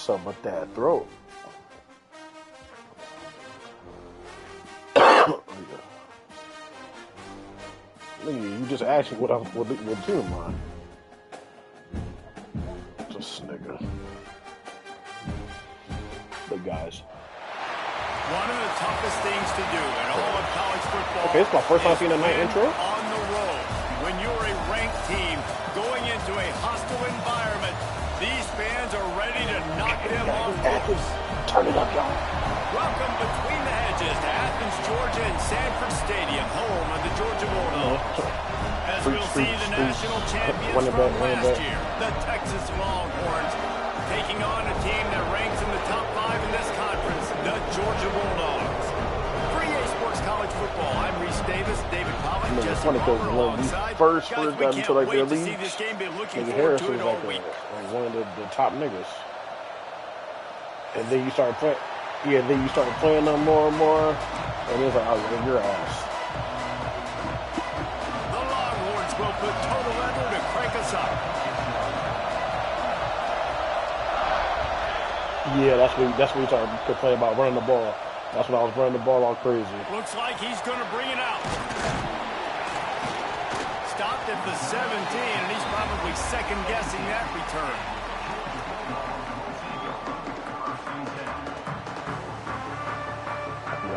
what's up with that throat? Nigga, you just asked me what team am I? Just nigga. Big guys. One of the toughest things to do in all of college football. Okay, it's my first time seeing a night intro. On the road, when you're a ranked team going into a hostile environment, these fans are ready to knock them off course. Turn it up, y'all. Welcome between the hedges to Athens, Georgia, and Sanford Stadium, home of the Georgia Bulldogs. As we'll see the national champions from last year, the Texas Longhorns, taking on a team that ranks in the top 5 in this conference, the Georgia Bulldogs. For EA Sports College Football, I'm Reese Davis, David Pollack, Jesse Palmer alongside. First Guys, we can't wait to see this game. Be looking forward to it all week. One of the top niggas. And then you start playing. Yeah, then you start playing them more and more, and it's like, oh, your ass. The Longhorns will put total leather to crank us up. Yeah, that's what we started complaining about, running the ball. That's when I was running the ball all crazy. Looks like he's going to bring it out. Stopped at the 17, and he's probably second-guessing that return.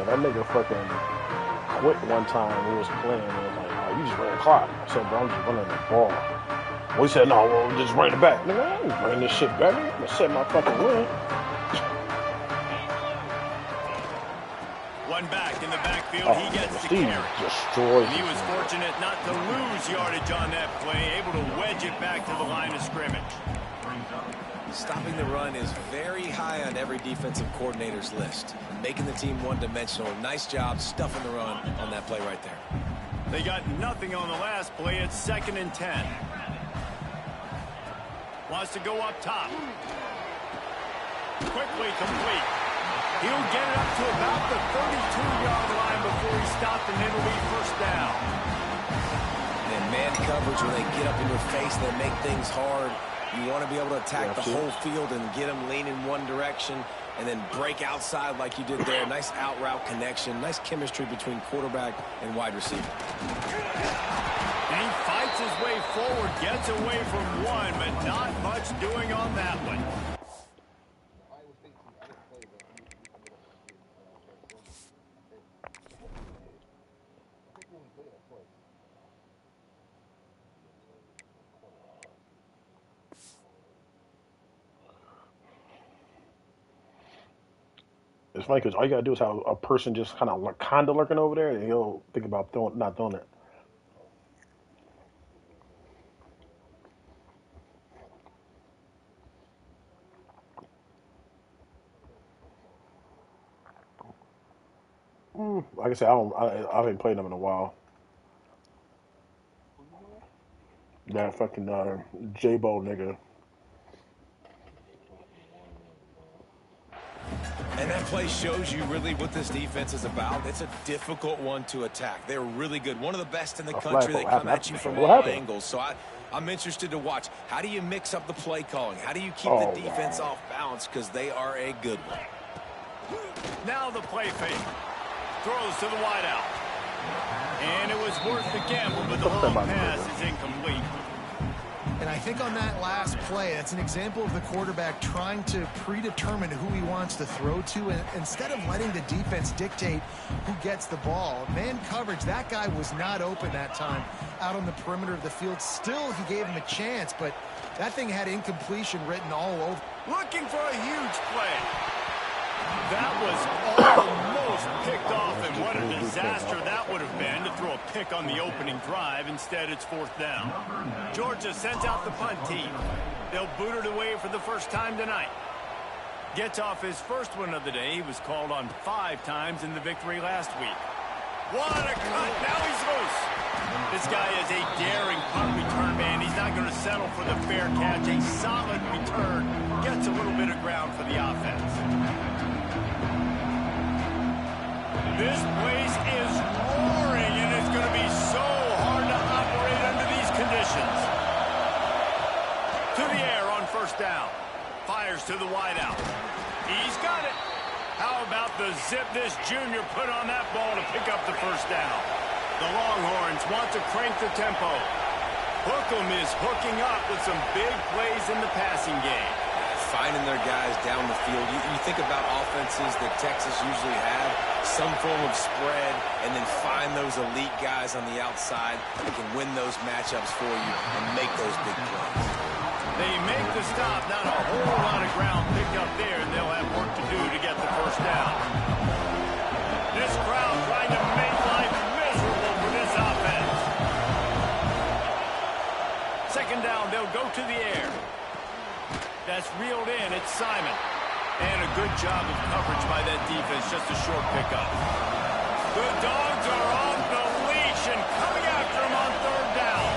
That nigga fucking quit one time when we was playing. And was like, oh, you just ran the clock. I said, bro, I'm just running the ball. Well, he said, no, well, just run it back. Nigga, I ain't running this shit back. I'm gonna set my fucking win. One back in the backfield, he gets the carry. Destroyed. And he was fortunate not to lose yardage on that play, able to wedge it back to the line of scrimmage. Stopping the run is very high on every defensive coordinator's list. Making the team one-dimensional. Nice job stuffing the run on that play right there. They got nothing on the last play. It's 2nd and 10. Wants to go up top. Quickly complete. He'll get it up to about the 32-yard line before he stopped, and it'll be first down. And man coverage, when they get up in your face, they make things hard. You want to be able to attack the whole field and get them lean in one direction and then break outside like you did there. Nice out route connection. Nice chemistry between quarterback and wide receiver. And he fights his way forward, gets away from one, but not much doing on that one. It's funny because all you gotta do is have a person just kind of lurking over there, and he'll think about not throwing it. Like I said, I haven't played them in a while. That fucking J-Bo nigga. And that play shows you really what this defense is about. It's a difficult one to attack. They're really good. One of the best in the country. They come at you from all angles. So I'm interested to watch. How do you mix up the play calling? How do you keep the defense off balance? Because they are a good one. Now the play fake. Throws to the wideout. And it was worth the gamble, but the long pass is incomplete. And I think on that last play, that's an example of the quarterback trying to predetermine who he wants to throw to, and instead of letting the defense dictate who gets the ball. Man coverage, that guy was not open that time out on the perimeter of the field. Still, he gave him a chance, but that thing had incompletion written all over. Looking for a huge play. That was almost picked off, and what a disaster that would have been to throw a pick on the opening drive. Instead, it's 4th down. Georgia sends out the punt team. They'll boot it away for the first time tonight. Gets off his first one of the day. He was called on 5 times in the victory last week. What a cut. Now he's loose. This guy is a daring punt return man. He's not going to settle for the fair catch. A solid return. Gets a little bit of ground for the offense. This place is roaring, and it's going to be so hard to operate under these conditions. To the air on first down. Fires to the wideout. He's got it. How about the zip this junior put on that ball to pick up the first down? The Longhorns want to crank the tempo. Hookem is hooking up with some big plays in the passing game. Finding their guys down the field. You think about offenses that Texas usually have, some form of spread, and then find those elite guys on the outside that can win those matchups for you and make those big plays. They make the stop, not a whole lot of ground picked up there, and they'll have work to do to get the first down. This crowd trying to make life miserable for this offense. Second down, they'll go to the air. That's reeled in. It's Simon. And a good job of coverage by that defense. Just a short pickup. The Dogs are off the leash and coming after him on third down.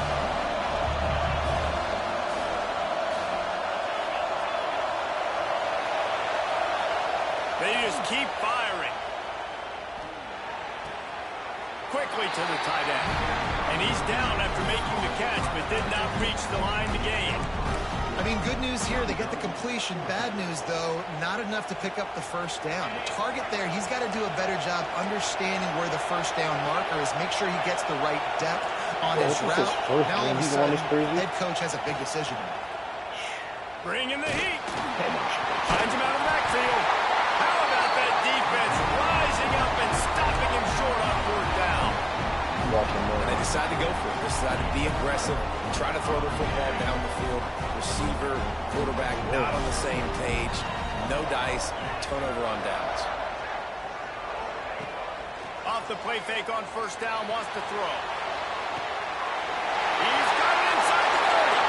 They just keep firing. Quickly to the tight end. And he's down after making the catch, but did not reach the line to gain. I mean, good news here, they get the completion. Bad news, though, not enough to pick up the first down. The target there, he's got to do a better job understanding where the first down marker is, make sure he gets the right depth on his route. Now, all of a sudden, head coach has a big decision. Bring in the heat. Finds him out of the backfield. How about that defense rising up and stopping him short on fourth down? And they decide to go for it. They decide to be aggressive, try to throw the football down the field. Receiver, quarterback, not on the same page. No dice, turnover on downs. Off the play fake on first down, wants to throw. He's got it inside the 30.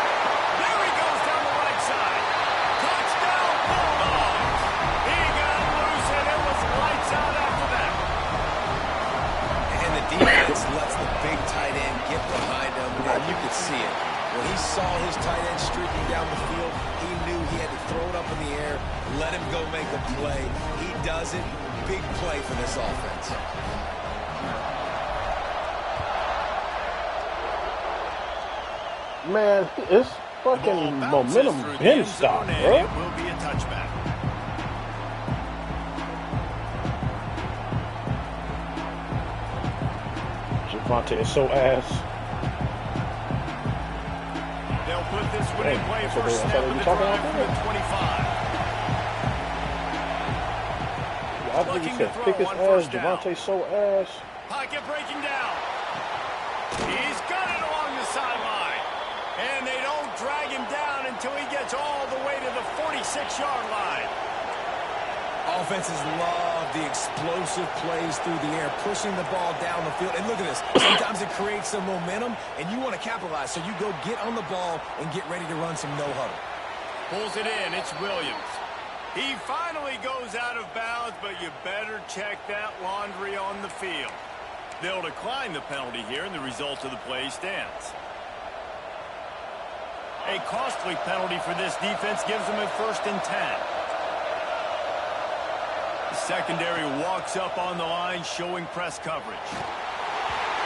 There he goes down the right side. Touchdown, Bulldogs. He got loose, and it was lights out after that. And the defense lets the big tight end get behind him, and you could see it. When he saw his tight end streaking down the field, he knew he had to throw it up in the air, let him go make a play. He does it. Big play for this offense. Man, it's fucking momentum been stopped, bro. It will be a touchback. Javonte is so ass. They'll put this one in play for a snap of the drive from the 25. I think he said pick his ass, Javonte so ass. Pocket breaking down. He's got it along the sideline. And they don't drag him down until he gets all the way to the 46-yard line. Offenses love the explosive plays through the air, pushing the ball down the field. And look at this. Sometimes it creates some momentum, and you want to capitalize. So you go get on the ball and get ready to run some no-huddle. Pulls it in. It's Williams. He finally goes out of bounds, but you better check that laundry on the field. They'll decline the penalty here, and the result of the play stands. A costly penalty for this defense gives them a 1st and 10. The secondary walks up on the line, showing press coverage.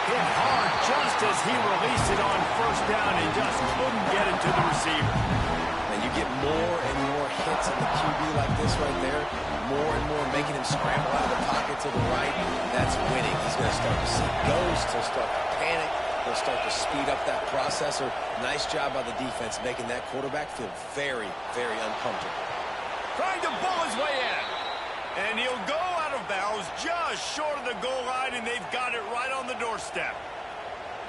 Hit hard just as he released it on first down and just couldn't get it to the receiver. And you get more and more hits on the QB like this right there, more and more making him scramble out of the pocket to the right. That's winning. He's going to start to see ghosts. He'll start to panic. He'll start to speed up that processor. Nice job by the defense making that quarterback feel very, very uncomfortable. Trying to bull his way in. And he'll go out of bounds just short of the goal line, and they've got it right on the doorstep.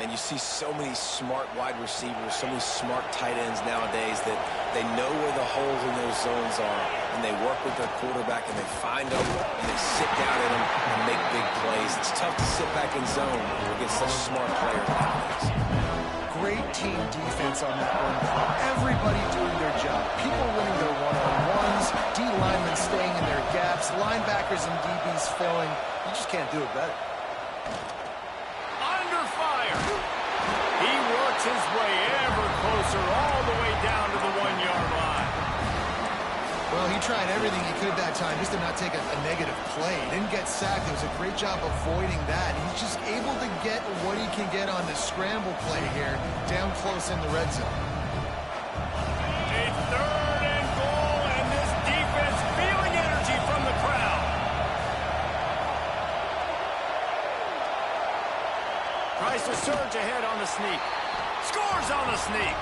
And you see so many smart wide receivers, so many smart tight ends nowadays that they know where the holes in those zones are, and they work with their quarterback, and they find them, and they sit down in them and make big plays. It's tough to sit back in zone against such smart players nowadays. Great team defense on that one. Everybody doing their job. People winning their one-on-ones, D linemen staying in their gaps, linebackers and DBs filling. You just can't do it better. Under fire. He works his way ever closer all the way down to the 1-yard line. Well, he tried everything he could that time just to not take a negative play. He didn't get sacked. It was a great job avoiding that. He's just able to get what he can get on the scramble play here down close in the red zone. A 3rd and goal, and to surge ahead on the sneak. Scores on the sneak.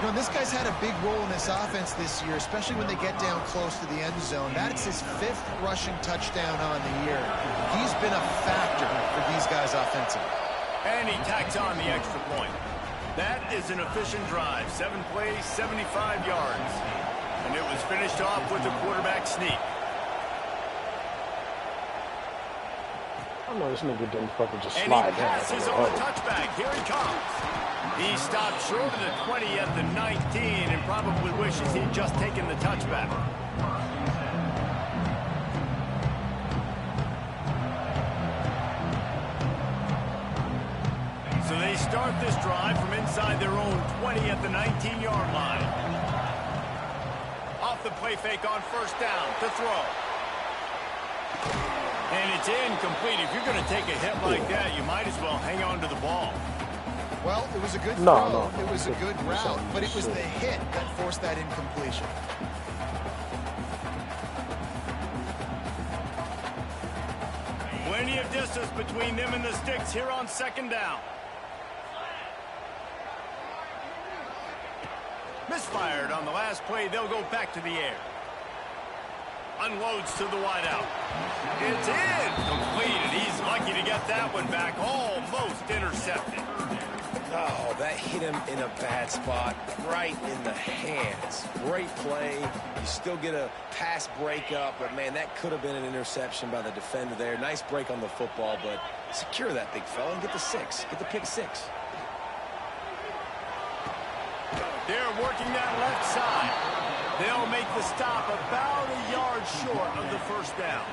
You know, this guy's had a big role in this offense this year, especially when they get down close to the end zone. That's his 5th rushing touchdown on the year. He's been a factor for these guys offensively. And he tacks on the extra point. That is an efficient drive. 7 plays, 75 yards. And it was finished off with a quarterback sneak. I know this nigga didn't fucking just And slide he passes on the touchback. Here he comes. He stopped short of the 20 at the 19 and probably wishes he'd just taken the touchback. So they start this drive from inside their own 20 at the 19-yard line. Off the play fake on first down to throw. And it's incomplete. If you're going to take a hit like that, you might as well hang on to the ball. Well, it was a good throw. No. It was a good route, but it was the hit that forced that incompletion. Plenty of distance between them and the sticks here on second down. Misfired on the last play. They'll go back to the air. Unloads to the wideout. It's incomplete, and he's lucky to get that one back. Almost intercepted. Oh, that hit him in a bad spot, right in the hands. Great play. You still get a pass breakup, but, man, that could have been an interception by the defender there. Nice break on the football, but secure that big fella and get the 6. Get the pick 6. They're working that left side. They'll make the stop about a yard short of the first down.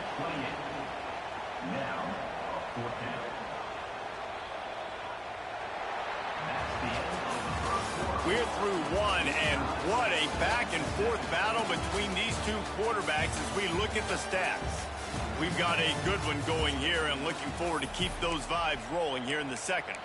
We're through one, and what a back-and-forth battle between these two quarterbacks as we look at the stats. We've got a good one going here and looking forward to keep those vibes rolling here in the second.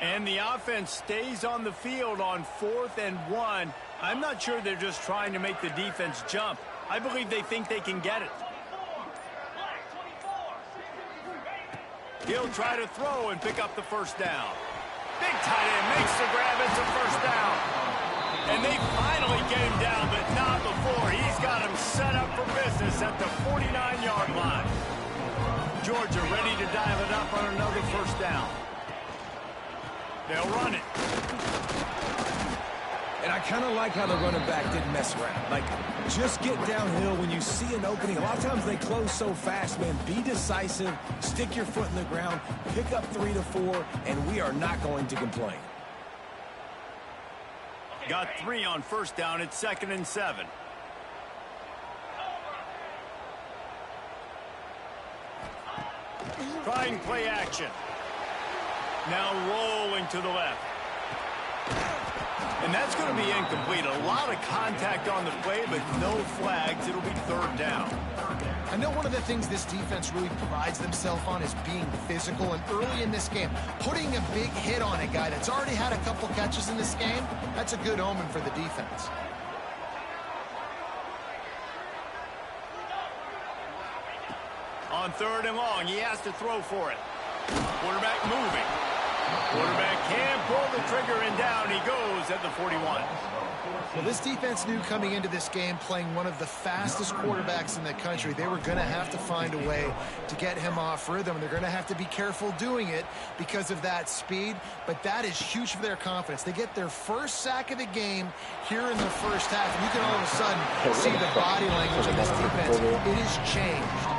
And the offense stays on the field on 4th and 1. I'm not sure they're just trying to make the defense jump. I believe they think they can get it. He'll try to throw and pick up the first down. Big tight end makes the grab. It's a first down. And they finally get him down, but not before. He's got him set up for business at the 49-yard line. Georgia ready to dial it up on another first down. They'll run it. And I kind of like how the running back didn't mess around. Like, just get downhill when you see an opening. A lot of times they close so fast, man. Be decisive, stick your foot in the ground, pick up 3 to 4, and we are not going to complain. Got 3 on first down. It's 2nd and 7. Trying play action. Now rolling to the left. And that's going to be incomplete. A lot of contact on the play, but no flags. It'll be 3rd down. I know one of the things this defense really prides themselves on is being physical. And early in this game, putting a big hit on a guy that's already had a couple catches in this game, that's a good omen for the defense. On 3rd and long, he has to throw for it. Quarterback moving. Quarterback can pull the trigger, and down he goes at the 41. Well, this defense knew coming into this game, playing one of the fastest quarterbacks in the country, they were going to have to find a way to get him off rhythm. They're going to have to be careful doing it because of that speed, but that is huge for their confidence. They get their first sack of the game here in the first half, and you can all of a sudden see the body language of this defense. It has changed.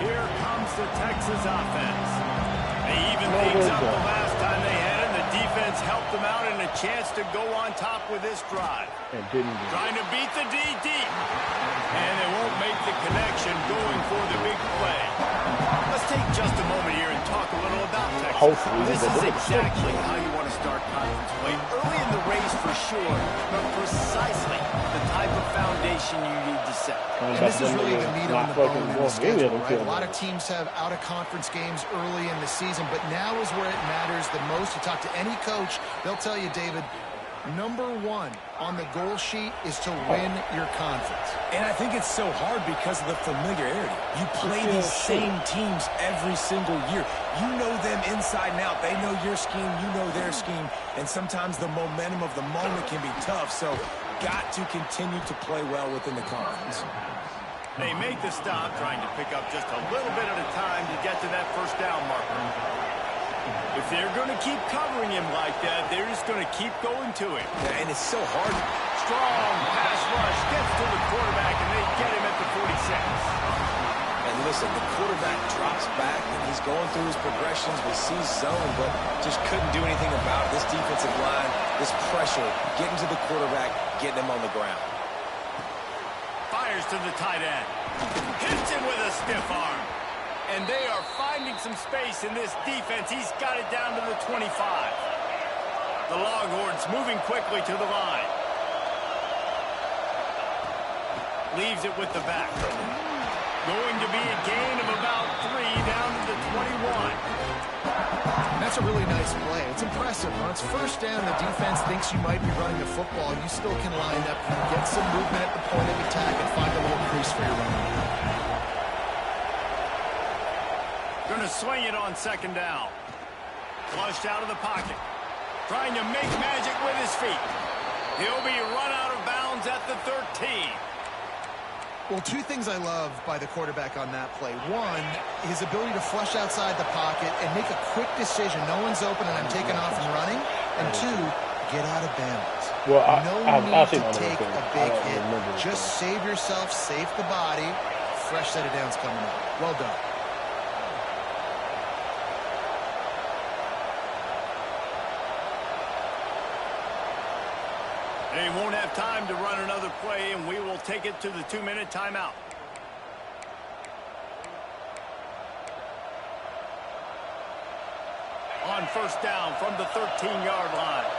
Here comes the Texas offense. They even things up the last time they had him. The defense helped them out and a chance to go on top with this drive. Trying to beat the D deep. And they won't make the connection going for the big play. Let's take just a moment here and talk a little about Texas. This is exactly how you want to start conference play. Early in the race for sure, but precisely the type of foundation you need to set. And this is really the meat on the bone in the schedule, right? A lot of teams have out-of-conference games early in the season, but now is where it matters the most. You talk to any coach, they'll tell you, David, Number one on the goal sheet is to win your conference. And I think it's so hard because of the familiarity. You play these same teams every single year. You know them inside and out. They know your scheme, you know their scheme, and sometimes the momentum of the moment can be tough, so got to continue to play well within the conference. They make the stop, trying to pick up just a little bit at a time to get to that first down marker. If they're going to keep covering him like that, they're just going to keep going to him. Yeah, and it's so hard. Strong pass rush gets to the quarterback, and they get him at the 46. And listen, the quarterback drops back, and he's going through his progressions. We see zone, but just couldn't do anything about it. This defensive line, this pressure, getting to the quarterback, getting him on the ground. Fires to the tight end. Hits him with a stiff arm. And they are finding some space in this defense. He's got it down to the 25. The Longhorns moving quickly to the line. Leaves it with the back. Going to be a gain of about 3 down to the 21. That's a really nice play. It's impressive. On its first down, the defense thinks you might be running the football. You still can line up, get some movement at the point of attack, and find a little crease for your running. Going to swing it on second down. Flushed out of the pocket. Trying to make magic with his feet. He'll be run out of bounds at the 13. Well, two things I love by the quarterback on that play. One, his ability to flush outside the pocket and make a quick decision. No one's open and I'm taking off and running. And two, get out of bounds. Well, no need to take a big hit. Just save yourself, save the body. Fresh set of downs coming up. Well done. They won't have time to run another play, and we will take it to the 2-minute timeout. On first down from the 13-yard line.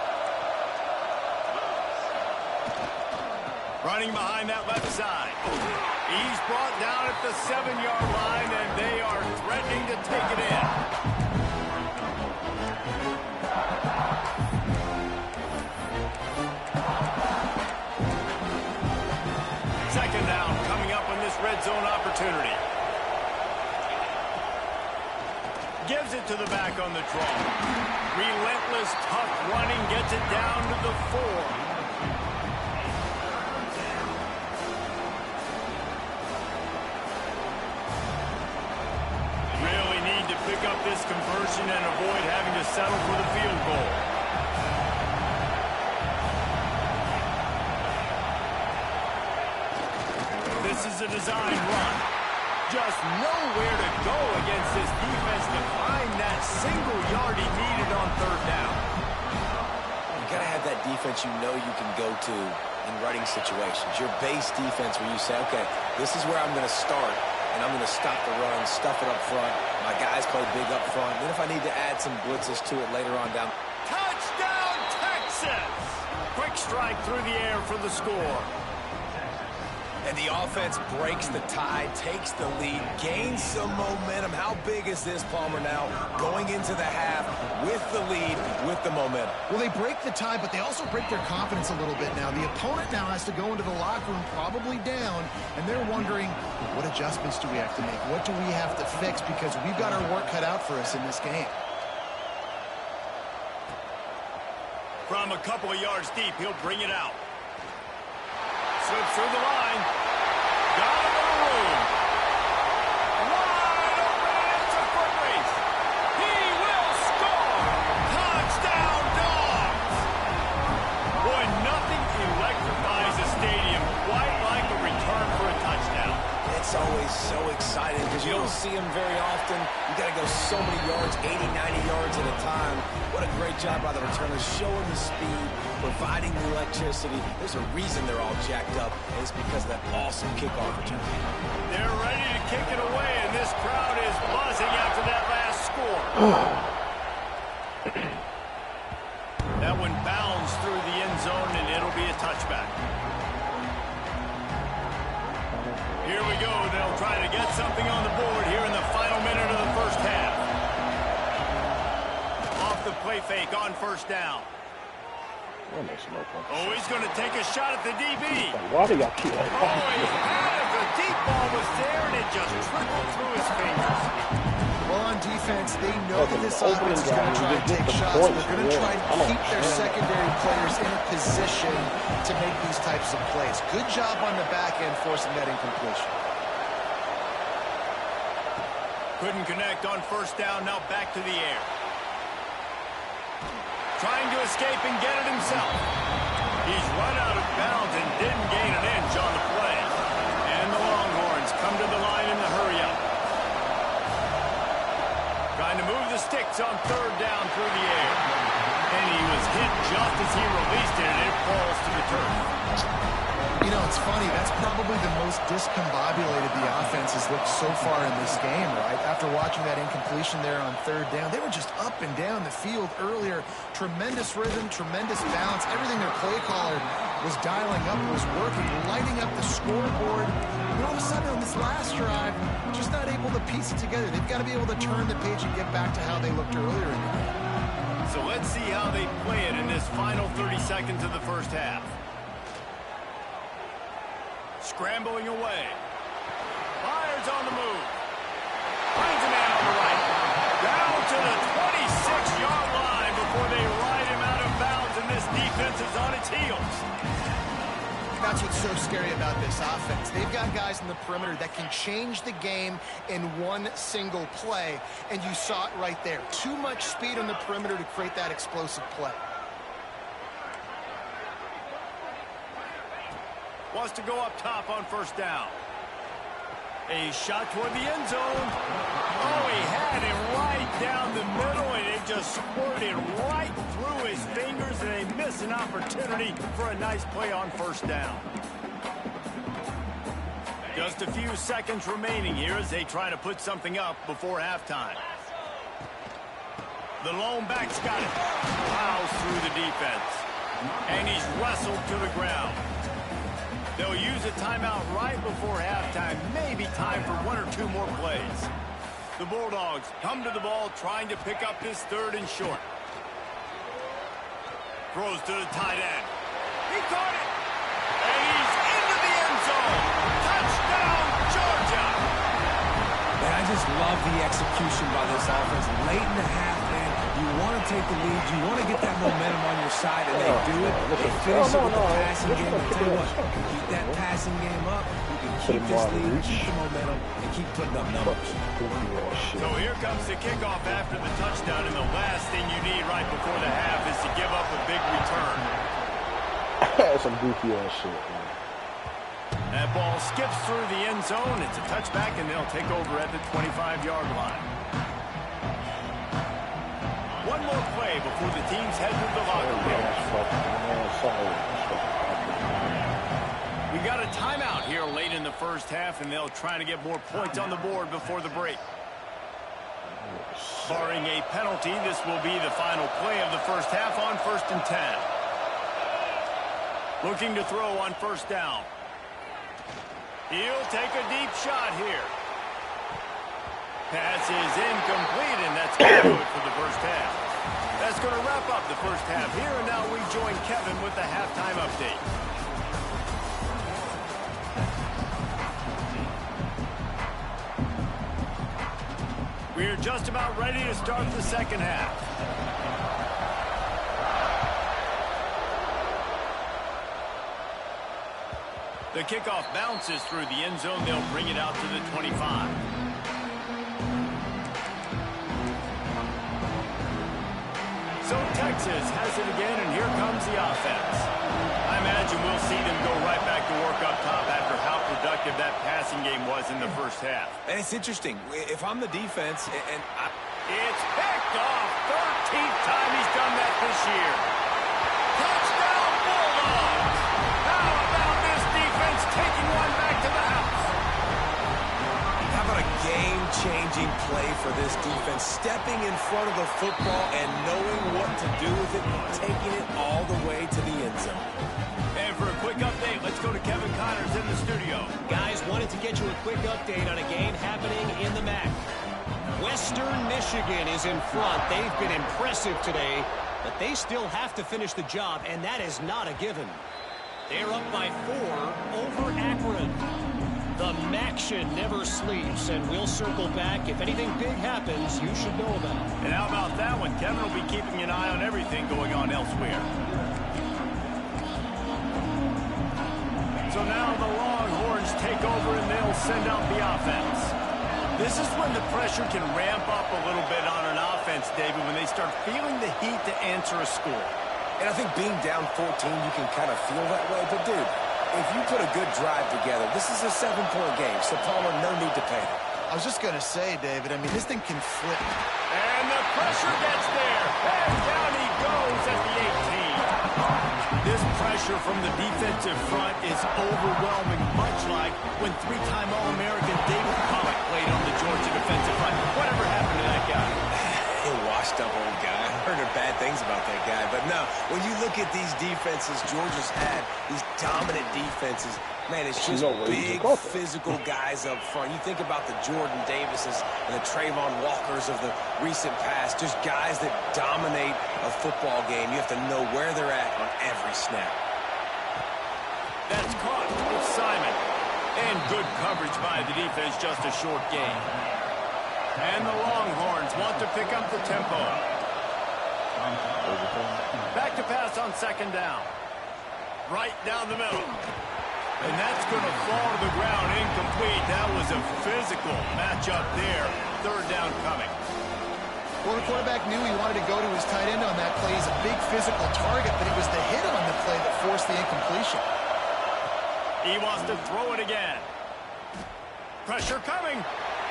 Running behind that left side. He's brought down at the 7-yard line, and they are threatening to take it in. Second down coming up on this red zone opportunity. Gives it to the back on the draw. Relentless, tough running gets it down to the 4. Really need to pick up this conversion and avoid having to settle for the field goal. This is a design run. Just nowhere to go against this defense to find that single yard he needed on third down. You got to have that defense you know you can go to in running situations. Your base defense where you say, okay, this is where I'm going to start, and I'm going to stop the run, stuff it up front. My guys play big up front. Then if I need to add some blitzes to it later on down. Touchdown, Texas! Quick strike through the air for the score. And the offense breaks the tie, takes the lead, gains some momentum. How big is this, Palmer, now? Going into the half with the lead, with the momentum. Well, they break the tie, but they also break their confidence a little bit now. The opponent now has to go into the locker room probably down, and they're wondering, what adjustments do we have to make? What do we have to fix? Because we've got our work cut out for us in this game. From a couple of yards deep, he'll bring it out. Slips through the line. Got a little room. Wide open. It's a foot race. He will score. Touchdown, Dogs. Boy, nothing electrifies a stadium quite like a return for a touchdown. It's always so exciting because you don't see them very often. You got to go so many yards, 80, 90 yards at a time. What a great job by the returners, showing the speed, providing the electricity. There's a reason they're all jacked up, and it's because of that awesome kickoff return. They're ready to kick it away, and this crowd is buzzing after that last score. That one bounds through the end zone, and it'll be a touchback. Here we go. They'll try to get something on the board here in the final minute of the first half. Off the play fake on first down. Oh, he's going to take a shot at the DB. Why do y'all keep that? Oh, he had it. The deep ball was there, and it just trickled through his fingers. Well, on defense, they know that this offense is going to try and take shots. They're going to try and keep their secondary players in a position to make these types of plays. Good job on the back end forcing that incompletion. Couldn't connect on first down. Now back to the air. Trying to escape and get it himself. He's run out of bounds and didn't gain an inch on the play. And the Longhorns come to the line in the hurry-up. Trying to move the sticks on third down through the air. And he was hit just as he released it, and it falls to the turf. You know, it's funny. That's probably the most discombobulated the offense has looked so far in this game, right? After watching that incompletion there on third down, they were just up and down the field earlier. Tremendous rhythm, tremendous balance. Everything their play caller was dialing up was working, lighting up the scoreboard. And all of a sudden on this last drive, just not able to piece it together. They've got to be able to turn the page and get back to how they looked earlier in the game. So let's see how they play it in this final 30 seconds of the first half. Scrambling away. Fires on the move. Finds a man on the right. Down to the 26-yard line before they ride him out of bounds, and this defense is on its heels. That's what's so scary about this offense. They've got guys in the perimeter that can change the game in one single play, and you saw it right there. Too much speed on the perimeter to create that explosive play. Wants to go up top on first down. A shot toward the end zone. Oh, he had it right down the middle, and it just squirted right through his fingers, and they miss an opportunity for a nice play on first down. Just a few seconds remaining here as they try to put something up before halftime. The lone back's got it. Plows through the defense. And he's wrestled to the ground. They'll use a timeout right before halftime. Maybe time for one or two more plays. The Bulldogs come to the ball trying to pick up this third and short. Throws to the tight end. He caught it. And he's into the end zone. Touchdown, Georgia. Man, I just love the execution by this offense. Late in the half, man, you want to take the lead. You want to get that momentum on your side, and they do it. They finish it with the passing game. I'll tell you what, keep that passing game up. You can keep this lead, keep the momentum, and keep putting up numbers. So here comes the kickoff after the touchdown, and the last thing you need right before the half is to give up a big return. That's some goofy ass shit, man. That ball skips through the end zone. It's a touchback, and they'll take over at the 25-yard line. One more play before the teams head to the locker room. We got a timeout here late in the first half, and they'll try to get more points on the board before the break. Barring a penalty, this will be the final play of the first half on 1st and 10. Looking to throw on first down. He'll take a deep shot here. Pass is incomplete, and that's going to do it for the first half. That's going to wrap up the first half here, and now we join Kevin with the halftime update. We're just about ready to start the second half. The kickoff bounces through the end zone. They'll bring it out to the 25. So Texas has it again, and here comes the offense. I imagine we'll see them go right back to work up top after how productive that passing game was in the first half. And it's interesting. If I'm the defense, It's picked off. 13th time he's done that this year. Touchdown, Bulldogs! How about this defense taking one back to the house? How about a game-changing play for this defense? Stepping in front of the football and knowing what to do with it, taking it all the way to the end zone. And for a quick update, let's go to Kevin Connors in the studio. Guys, wanted to get you a quick update on a game happening in the MAC. Western Michigan is in front. They've been impressive today. but they still have to finish the job, and that is not a given. They're up by 4 over Akron. The Maction never sleeps, and we'll circle back. If anything big happens, you should know about it. And how about that one? Kevin will be keeping an eye on everything going on elsewhere. So now the Longhorns take over, and they'll send out the offense. This is when the pressure can ramp up a little bit on an offense, David, when they start feeling the heat to answer a score. And I think being down 14, you can kind of feel that way. But, dude, if you put a good drive together, this is a 7-point game, so Palmer, no need to panic. I was just going to say, David, I mean, this thing can flip. And the pressure gets there. And down he goes at the 18. This pressure from the defensive front is overwhelming, much like when 3-time All-American David Pollock played on the Georgia defensive front. Whatever happened to that guy? A washed-up old guy. I heard bad things about that guy. But no, when you look at these defenses Georgia's had, these dominant defenses, man, it's just big, physical guys up front. You think about the Jordan Davises and the Trayvon Walkers of the recent past, just guys that dominate a football game. You have to know where they're at on every snap. That's caught. It's Simon. And good coverage by the defense, just a short gain. And the Longhorns want to pick up the tempo. Back to pass on 2nd down. Right down the middle. And that's going to fall to the ground incomplete. That was a physical matchup there. 3rd down coming. Well, the quarterback knew he wanted to go to his tight end on that play. He's a big physical target, but it was the hit on the play that forced the incompletion. He wants to throw it again. Pressure coming.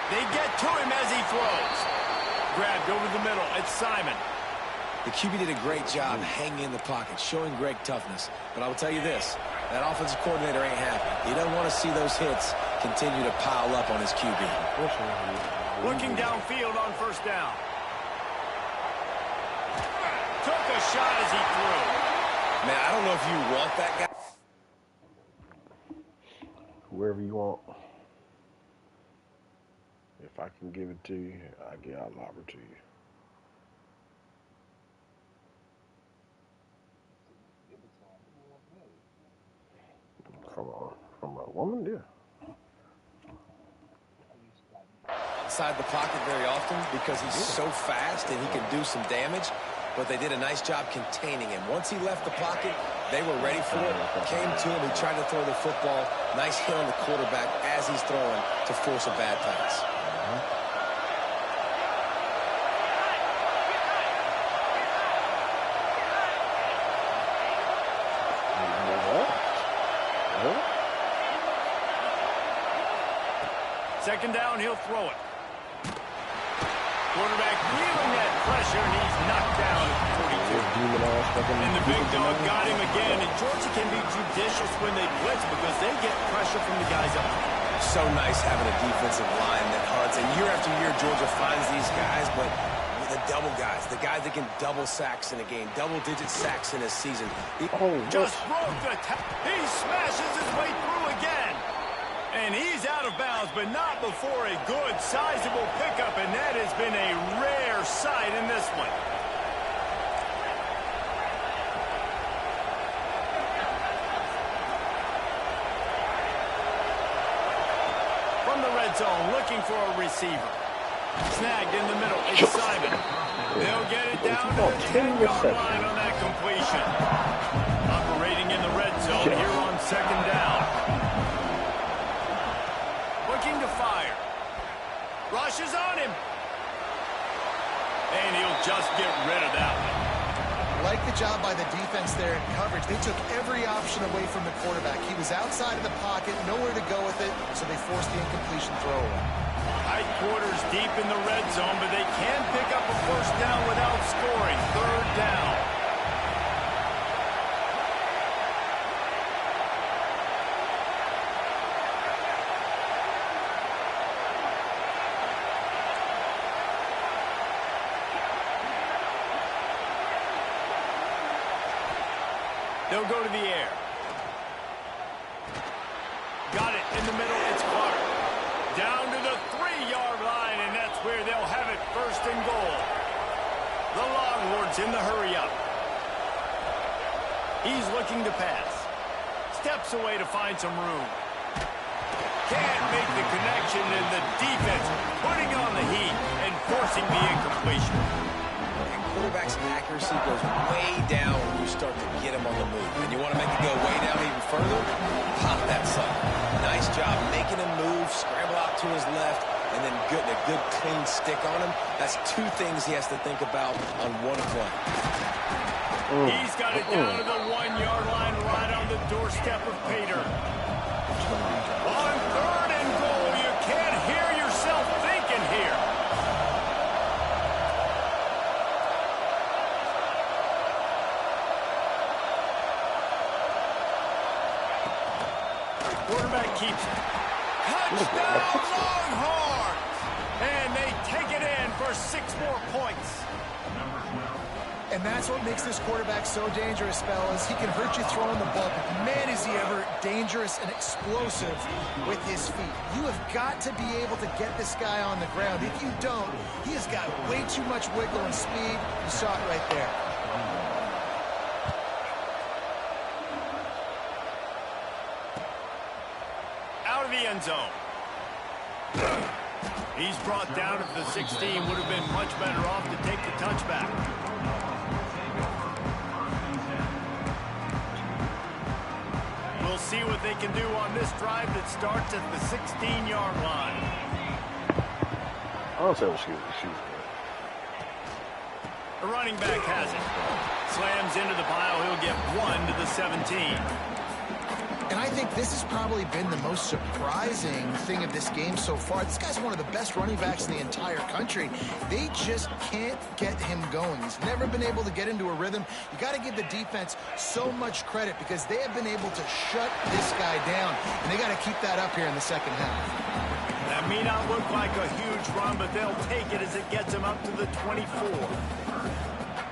They get to him as he throws. Grabbed over the middle. It's Simon. The QB did a great job hanging in the pocket, showing great toughness. But I will tell you this, that offensive coordinator ain't happy. He doesn't want to see those hits continue to pile up on his QB. Looking downfield on 1st down. Took a shot as he threw. Man, I don't know if you want that guy. Whoever you want. If I can give it to you, I'll lob it to you. From a woman, yeah. Outside the pocket very often because he's so fast and he can do some damage, but they did a nice job containing him. Once he left the pocket, they were ready for it, came to him, he tried to throw the football. Nice hit on the quarterback as he's throwing to force a bad pass. Second down, he'll throw it. Quarterback feeling that pressure, and he's knocked down at 42. And the big dog got him again, and Georgia can be judicious when they blitz because they get pressure from the guys up. So nice having a defensive line that hunts, and year after year Georgia finds these guys, but the double guys, the guys that can double sacks in a game, double-digit sacks in a season. Just broke the he smashes his way through again. And he's out of bounds, but not before a good, sizable pickup, and that has been a rare sight in this one. From the red zone, looking for a receiver. Snagged in the middle, it's Simon. They'll get it down to the 10-yard line on that completion. Operating in the red zone here on 2nd down. To fire. Rushes on him. And he'll just get rid of that one. Like the job by the defense there in coverage. They took every option away from the quarterback. He was outside of the pocket, nowhere to go with it, so they forced the incompletion throw away. Tight quarters deep in the red zone, but they can pick up a 1st down without scoring. 3rd down. They'll go to the air. Got it in the middle. It's Clark. Down to the 3-yard line, and that's where they'll have it 1st and goal. The Longhorns in the hurry-up. He's looking to pass. Steps away to find some room. Can't make the connection, and the defense putting on the heat and forcing the incompletion. And quarterback's accuracy goes way down when you start to get him on the move. And you want to make it go way down even further? Pop that sucker. Nice job making him move, scramble out to his left, and then getting a good clean stick on him. That's two things he has to think about on one play. He's got it down to the 1-yard line right on the doorstep of Pater. On 3rd and goal, you can't hear yourself thinking here. Quarterback keeps it. Touchdown Longhorns! And they take it in for 6 more points. And that's what makes this quarterback so dangerous, fellas. He can hurt you throwing the ball, but man, is he ever dangerous and explosive with his feet. You have got to be able to get this guy on the ground. If you don't, he has got way too much wiggle and speed. You saw it right there. Out of the end zone. He's brought down at the 16. Would have been much better off to take the touchback. We'll see what they can do on this drive that starts at the 16-yard line. I don't say shoot. The running back has it. Slams into the pile. He'll get 1 to the 17. And I think this has probably been the most surprising thing of this game so far. This guy's one of the best running backs in the entire country. They just can't get him going. He's never been able to get into a rhythm. You got to give the defense so much credit because they have been able to shut this guy down. And they got to keep that up here in the second half. That may not look like a huge run, but they'll take it as it gets them up to the 24.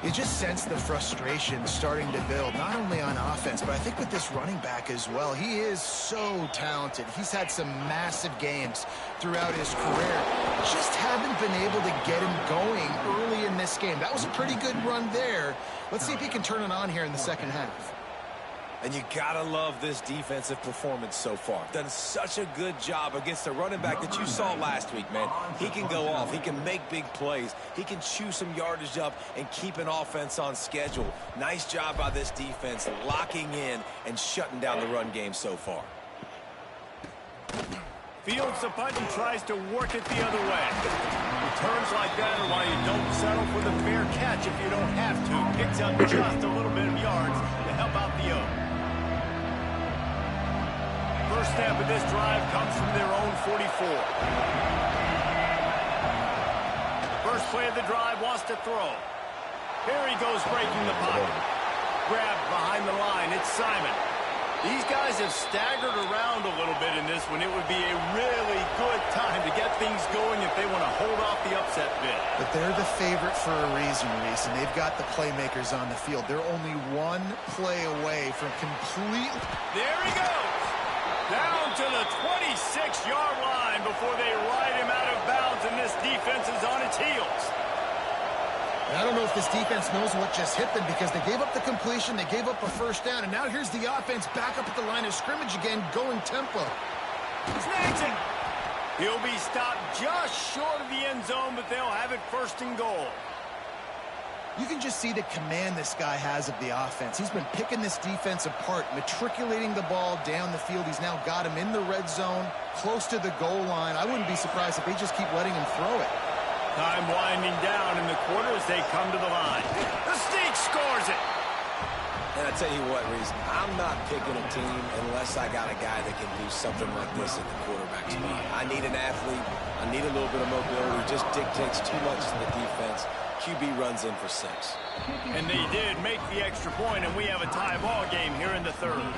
You just sense the frustration starting to build, not only on offense, but I think with this running back as well. He is so talented. He's had some massive games throughout his career. Just haven't been able to get him going early in this game. That was a pretty good run there. Let's see if he can turn it on here in the second half. And you gotta love this defensive performance so far. Done such a good job against the running back that you saw last week, man. He can go off. He can make big plays. He can chew some yardage up and keep an offense on schedule. Nice job by this defense locking in and shutting down the run game so far. Fields the punt and tries to work it the other way. Returns like that are why you don't settle for the fair catch if you don't have to. Picks up just a little bit of yards to help out the O. First step of this drive comes from their own 44. First play of the drive wants to throw. Here he goes breaking the pocket. Grabbed behind the line. It's Simon. These guys have staggered around a little bit in this one. It would be a really good time to get things going if they want to hold off the upset bid. But they're the favorite for a reason, Reese, and they've got the playmakers on the field. They're only one play away from complete... There he goes. Down to the 26-yard line before they ride him out of bounds, and this defense is on its heels. And I don't know if this defense knows what just hit them because they gave up the completion, they gave up a first down, and now here's the offense back up at the line of scrimmage again, going tempo. Snags it. He'll be stopped just short of the end zone, but they'll have it 1st and goal. You can just see the command this guy has of the offense. He's been picking this defense apart, matriculating the ball down the field. He's now got him in the red zone, close to the goal line. I wouldn't be surprised if they just keep letting him throw it. Time winding down in the quarter as they come to the line. The Sneak scores it. And I tell you what, Reese, I'm not picking a team unless I got a guy that can do something like this at the quarterback spot. I need an athlete. I need a little bit of mobility. Just dictates too much to the defense. QB runs in for 6. And they did make the extra point, and we have a tie ball game here in the 3rd.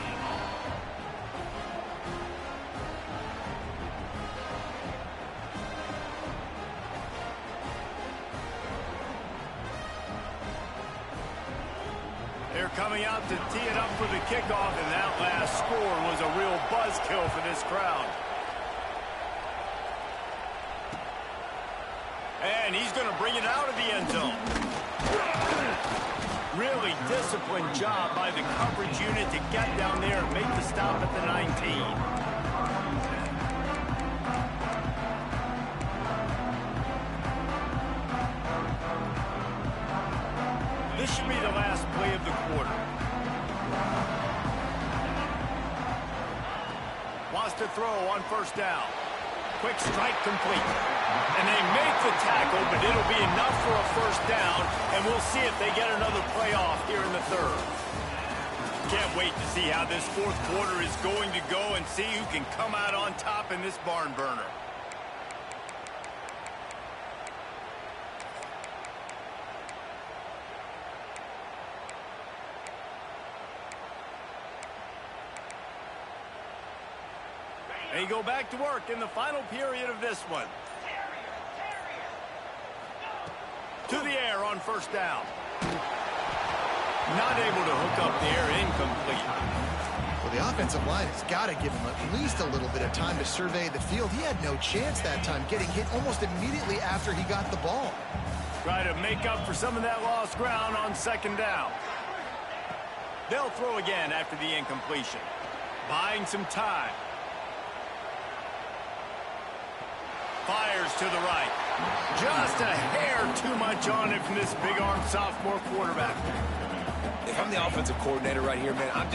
They're coming out to tee it up for the kickoff, and that last score was a real buzzkill for this crowd. And he's going to bring it out of the end zone. Really disciplined job by the coverage unit to get down there and make the stop at the 19. This should be the last play of the quarter. Wants to throw on first down. Quick strike complete. And they make the tackle, but it'll be enough for a first down, and we'll see if they get another play off here in the third. Can't wait to see how this fourth quarter is going to go and see who can come out on top in this barn burner. They go back to work in the final period of this one. To the air on first down. Not able to hook up the air, incomplete. Well, the offensive line has got to give him at least a little bit of time to survey the field. He had no chance that time, getting hit almost immediately after he got the ball. Try to make up for some of that lost ground on second down. They'll throw again after the incompletion. Buying some time. Fires to the right. Just a hair too much on it from this big-armed sophomore quarterback. If I'm the offensive coordinator right here, man, I'm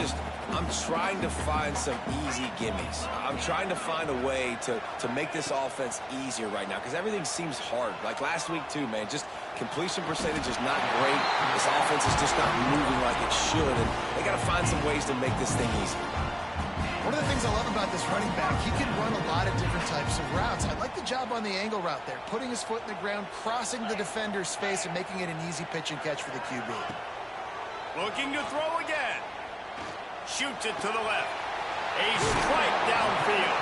trying to find some easy gimmies. I'm trying to find a way to make this offense easier right now because everything seems hard. Like last week, too, man, just completion percentage is not great. This offense is just not moving like it should, and they got to find some ways to make this thing easy. One of the things I love about this running back, he can run a lot of different types of routes. I like the job on the angle route there, putting his foot in the ground, crossing the defender's face, and making it an easy pitch and catch for the QB. Looking to throw again. Shoots it to the left. A strike downfield.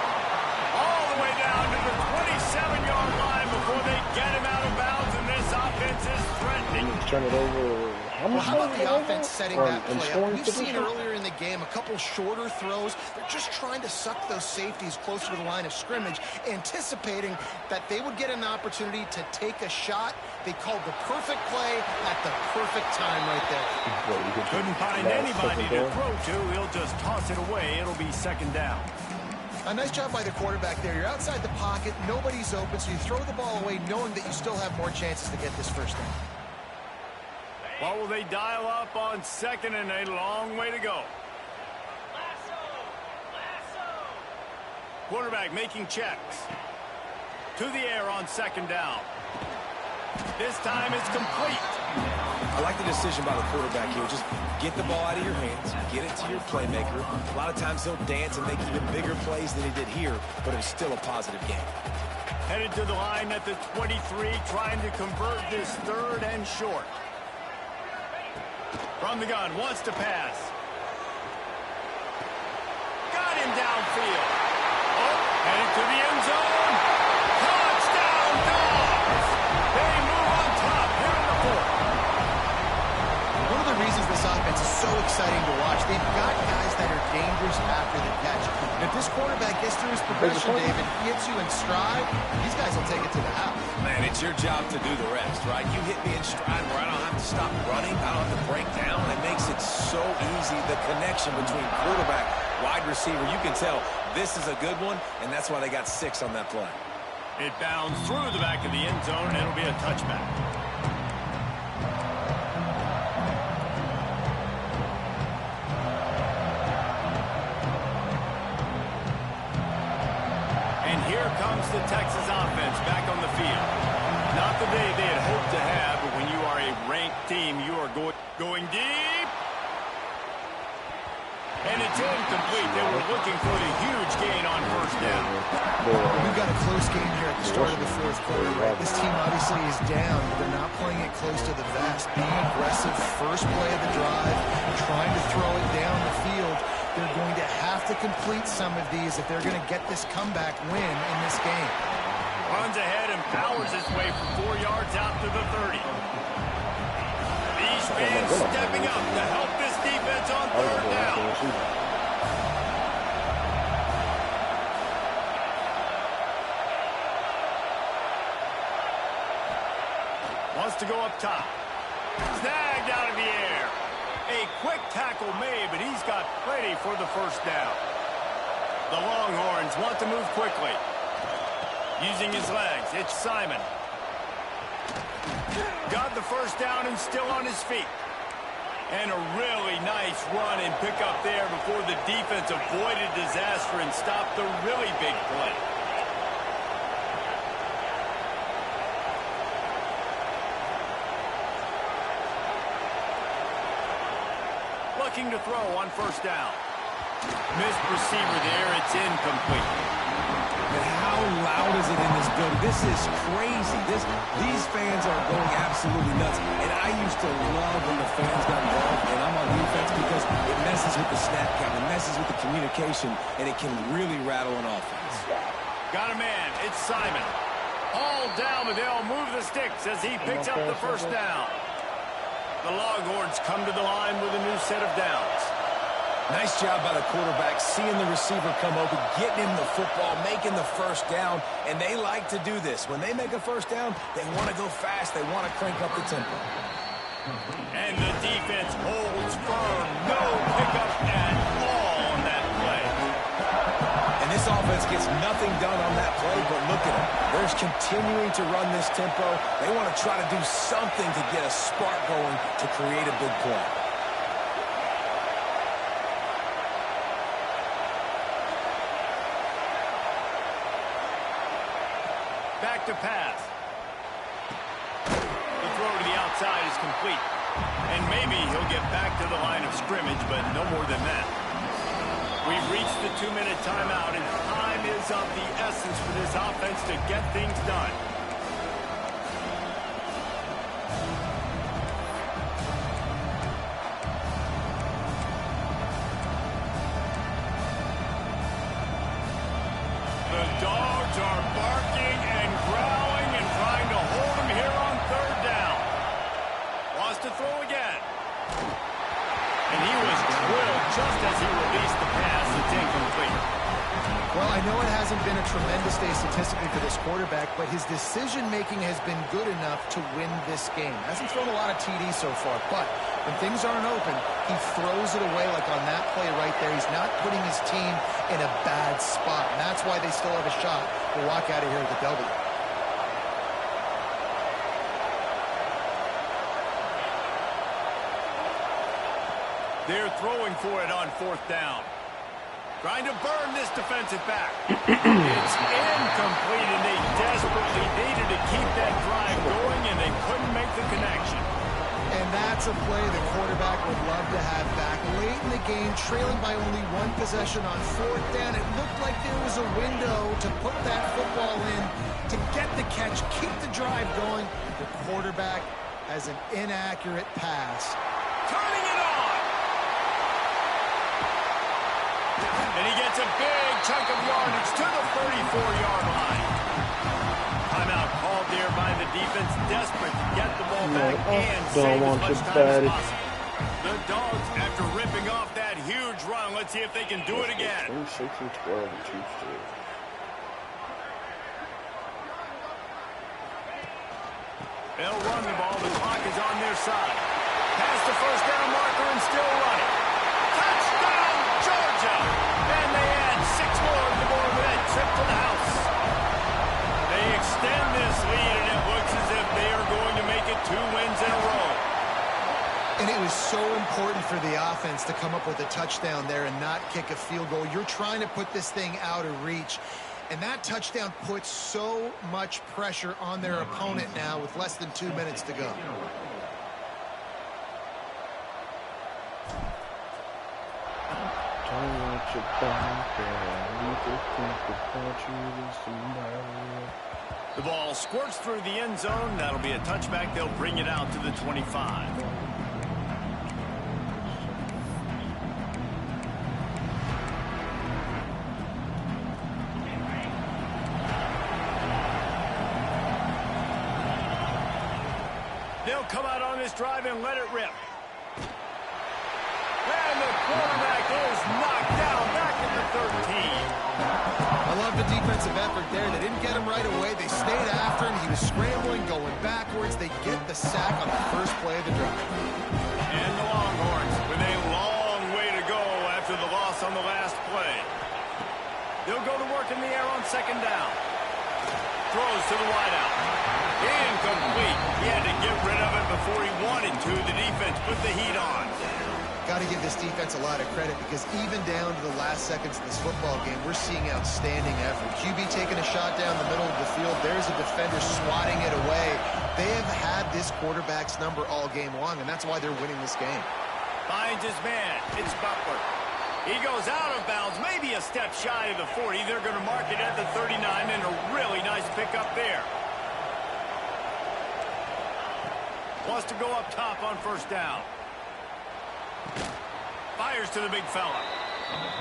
All the way down to the 27-yard line before they get him out of bounds, and this offense is threatening. Turn it over. Well, how about the offense setting that play up? We've seen earlier in the game a couple shorter throws. They're just trying to suck those safeties closer to the line of scrimmage, anticipating that they would get an opportunity to take a shot. They called the perfect play at the perfect time right there. Couldn't find anybody to throw to. He'll just toss it away. It'll be second down. A nice job by the quarterback there. You're outside the pocket. Nobody's open, so you throw the ball away knowing that you still have more chances to get this first down. What will they dial up on second, and a long way to go? Quarterback making checks. To the air on second down. This time it's complete. I like the decision by the quarterback here. Just get the ball out of your hands, get it to your playmaker. A lot of times he'll dance and make even bigger plays than he did here, but it was still a positive game. Headed to the line at the 23, trying to convert this third and short. From the gun, wants to pass. Got him downfield. Oh, headed to the end zone. Touchdown, Dogs! They move on top here in the fourth. One of the reasons this offense is so exciting to watch, they've got guys that are dangerous after the catch. If this quarterback gets through his progression, David, hits you in stride, these guys will take it to the house. Man, it's your job to do the rest, right? You hit me in stride where I don't have to stop running, I don't have to break down. It makes it so easy, the connection between quarterback, wide receiver. You can tell this is a good one, and that's why they got 6 on that play. It bounds through the back of the end zone, and it'll be a touchback. And here comes the Texas offense back on the field. Not the day they had hoped to have, but when you are a ranked team, you are going deep. And it's incomplete. They were looking for the huge gain on first down. We've got a close game here at the start of the fourth quarter, right? This team obviously is down, but they're not playing it close to the vest. Being aggressive, first play of the drive, trying to throw it down the field. They're going to have to complete some of these if they're going to get this comeback win in this game. Runs ahead and powers his way for 4 yards out to the 30. These fans stepping up to help this defense on third down. Wants to go up top. Snagged out of the air. A quick tackle made, but he's got plenty for the first down. The Longhorns want to move quickly. Using his legs, it's Simon. Got the first down and still on his feet. And a really nice run and pick up there before the defense avoided disaster and stopped the really big play. Looking to throw on first down. Missed receiver there. It's incomplete. And how loud is it in this building? This is crazy. These fans are going absolutely nuts. And I used to love when the fans got involved, and I'm on defense because it messes with the snap count, it messes with the communication, and it can really rattle an offense. Got a man. It's Simon. All down, but they'll move the sticks as he picks up the first down. The Longhorns come to the line with a new set of downs. Nice job by the quarterback, seeing the receiver come open, getting him the football, making the first down, and they like to do this. When they make a first down, they want to go fast. They want to crank up the tempo. And the defense holds firm. No pickup at all on that play. And this offense gets nothing done on that play, but look at them. They're continuing to run this tempo. They want to try to do something to get a spark going to create a big play. Back to pass. The throw to the outside is complete. And maybe he'll get back to the line of scrimmage, but no more than that. We've reached the 2-minute timeout, and time is of the essence for this offense to get things done. The Dogs are barking and growling and trying to hold him here on third down. Wants to throw again. And he was drilled just as he released the pass. It's incomplete. Well, I know it hasn't been a tremendous day statistically for this quarterback, but his decision-making has been good enough to win this game. Hasn't thrown a lot of TDs so far, but when things aren't open, he throws it away like on that play right there. He's not putting his team in a bad spot, and that's why they still have a shot to walk out of here with a W. They're throwing for it on fourth down. Trying to burn this defensive back. It's incomplete, and they desperately needed to keep that drive going, and they couldn't make the connection. And that's a play the quarterback would love to have back. Late in the game, trailing by only one possession on fourth down, it looked like there was a window to put that football in, to get the catch, keep the drive going. The quarterback has an inaccurate pass. Turning it on! And he gets a big chunk of yardage to the 34-yard line. Timeout called there by the defense, desperate to get the ball back and save as much time as possible. The Dogs, after ripping off that huge run, let's see if they can do it again. 26 and 12 and 2 straight. They'll run the ball. The clock is on their side. Past the first down marker and still running. Touchdown, Georgia! And they add 6 more to the board with that trip to the house. They extend this lead, and it looks as if they are going to make it 2 wins in a row. And it was so important for the offense to come up with a touchdown there and not kick a field goal. You're trying to put this thing out of reach. And that touchdown puts so much pressure on their opponent now with less than 2 minutes to go. The ball squirts through the end zone. That'll be a touchback. They'll bring it out to the 25. They'll come out on this drive and let it rip. And the quarterback is knocked down back at the 13. A love the defensive effort there. They didn't get him right away. They stayed after him. He was scrambling, going backwards. They get the sack on the first play of the drive. And the Longhorns with a long way to go after the loss on the last play. They'll go to work in the air on second down. Throws to the wideout. Incomplete. He had to get rid of it before he wanted to. The defense put the heat on. Got to give this defense a lot of credit because even down to the last seconds of this football game, we're seeing outstanding effort. QB taking a shot down the middle of the field. There's a defender swatting it away. They have had this quarterback's number all game long, and that's why they're winning this game. Finds his man. It's Butler. He goes out of bounds, maybe a step shy of the 40. They're going to mark it at the 39, and a really nice pickup there. Wants to go up top on first down. Fires to the big fella.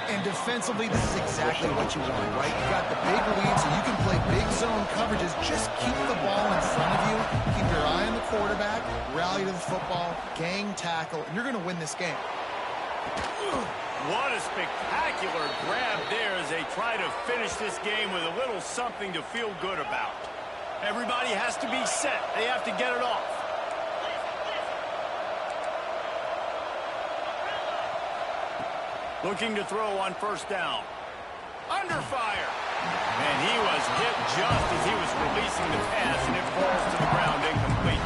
And defensively, this is exactly what you want, right? You got the big lead, so you can play big zone coverages. Just keep the ball in front of you. Keep your eye on the quarterback. Rally to the football. Gang tackle. And you're going to win this game. What a spectacular grab there as they try to finish this game with a little something to feel good about. Everybody has to be set. They have to get it off. Looking to throw on first down. Under fire. And he was hit just as he was releasing the pass, and it falls to the ground incomplete.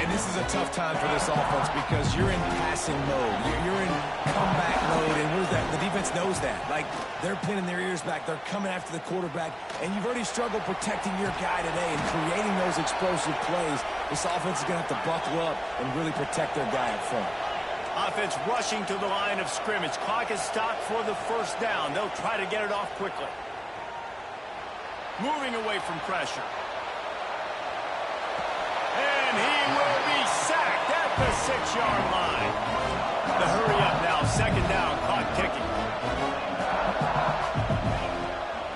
And this is a tough time for this offense because you're in passing mode. You're in comeback mode, and where's that? The defense knows that. Like, they're pinning their ears back. They're coming after the quarterback, and you've already struggled protecting your guy today and creating those explosive plays. This offense is going to have to buckle up and really protect their guy up front. Offense rushing to the line of scrimmage. Clock is stopped for the first down. They'll try to get it off quickly. Moving away from pressure. And he will be sacked at the 6-yard line. The hurry up now. Second down. Clock ticking.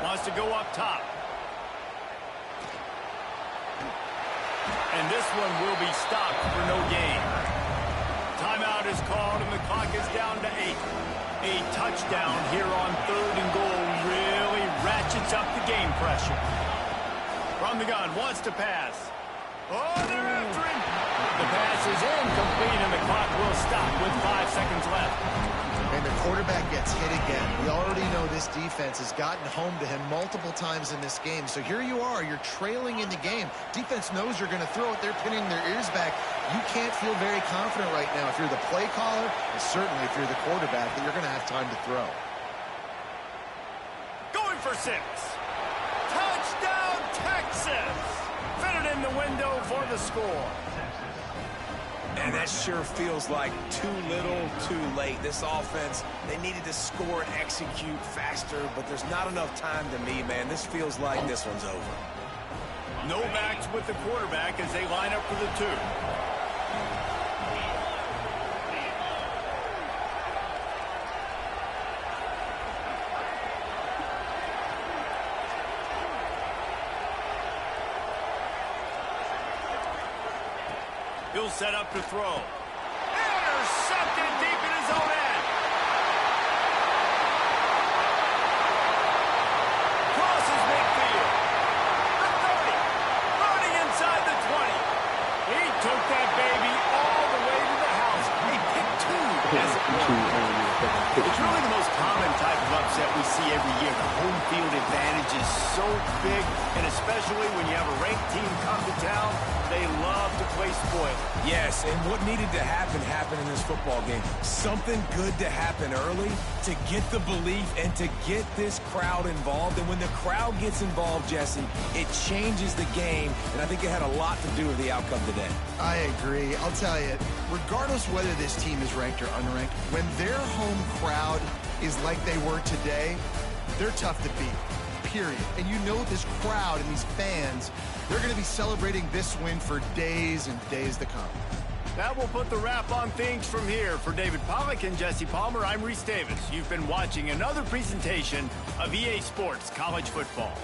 Wants to go up top. And this one will be stopped for no gain. Timeout is called, and the clock is down to 8. A touchdown here on 3rd and goal really ratchets up the game pressure. From the gun, wants to pass. Oh, they're after him. The pass is incomplete, and the clock will stop with 5 seconds left. And the quarterback gets hit again. We already know this defense has gotten home to him multiple times in this game. So here you are. You're trailing in the game. Defense knows you're going to throw it. They're pinning their ears back. You can't feel very confident right now if you're the play caller, and certainly if you're the quarterback, that you're going to have time to throw. Going for 6. Touchdown, Texas! Fitted in the window for the score. And that sure feels like too little, too late. This offense, they needed to score and execute faster, but there's not enough time to me, man. This feels like this one's over. No backs with the quarterback as they line up for the 2. He'll set up to throw. Intercepted deep in his own end. Crosses midfield. The 30. Running inside the 20. He took that baby all the way to the house. He picked 2 as it were. It's really the most common type of upset we see every year. The home field advantage is so big, and especially when you have a ranked team come to town, they love to play spoiler. Yes, and what needed to happen happened in this football game. Something good to happen early to get the belief and to get this crowd involved. And when the crowd gets involved, Jesse, it changes the game, and I think it had a lot to do with the outcome today. I agree. I'll tell you, regardless whether this team is ranked or unranked, when their home crowd is like they were today, they're tough to beat, period. And you know this crowd and these fans, they're going to be celebrating this win for days and days to come. That will put the wrap on things from here. For David Pollack and Jesse Palmer, I'm Reese Davis. You've been watching another presentation of EA Sports College Football.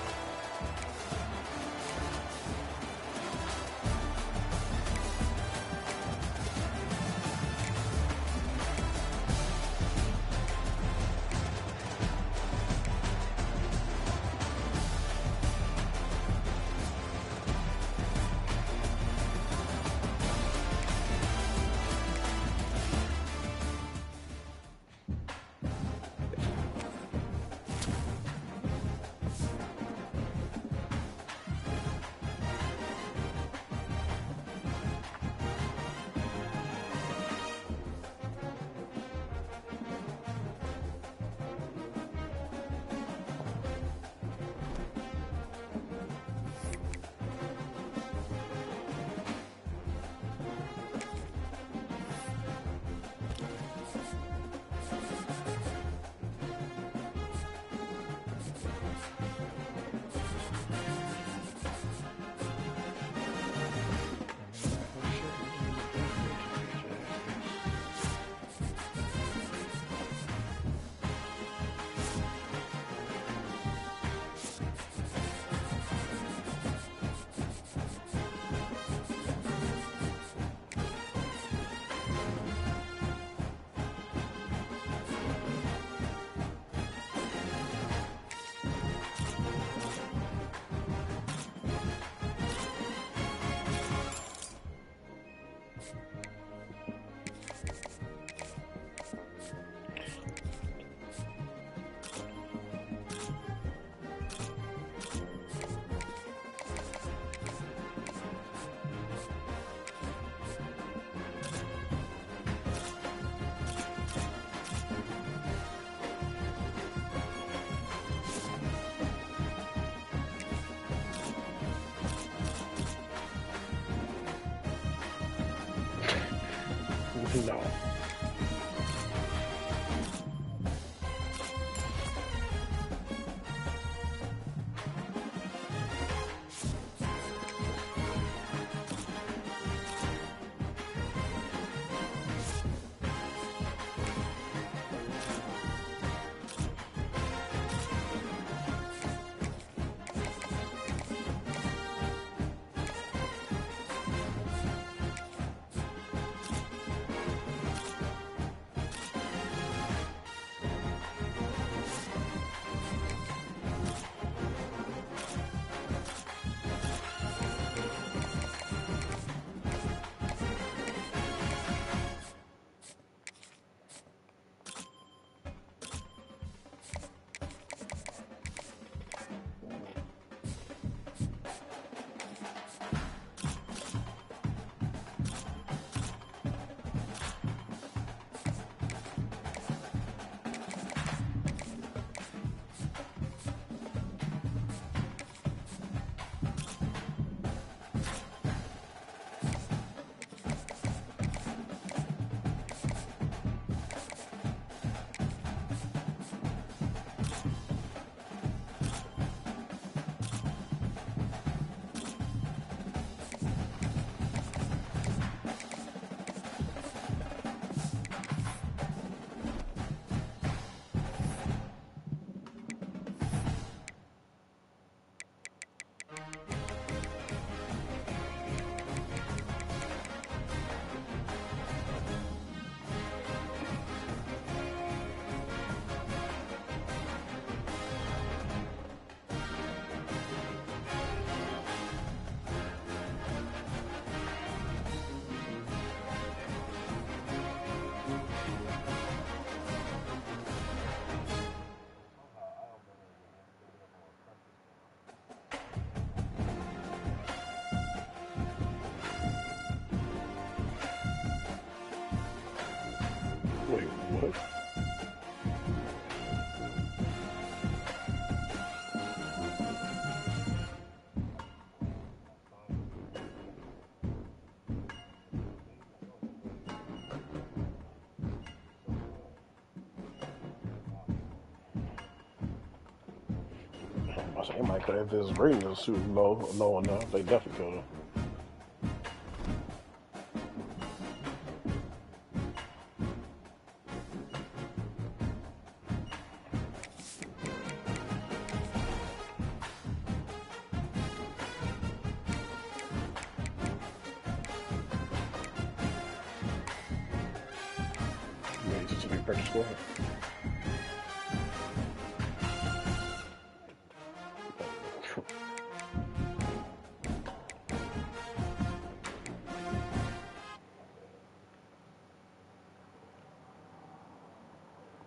No. Wait, what? I say he might could have his ratings super low enough. They definitely could have. Maybe it's just a big practice score.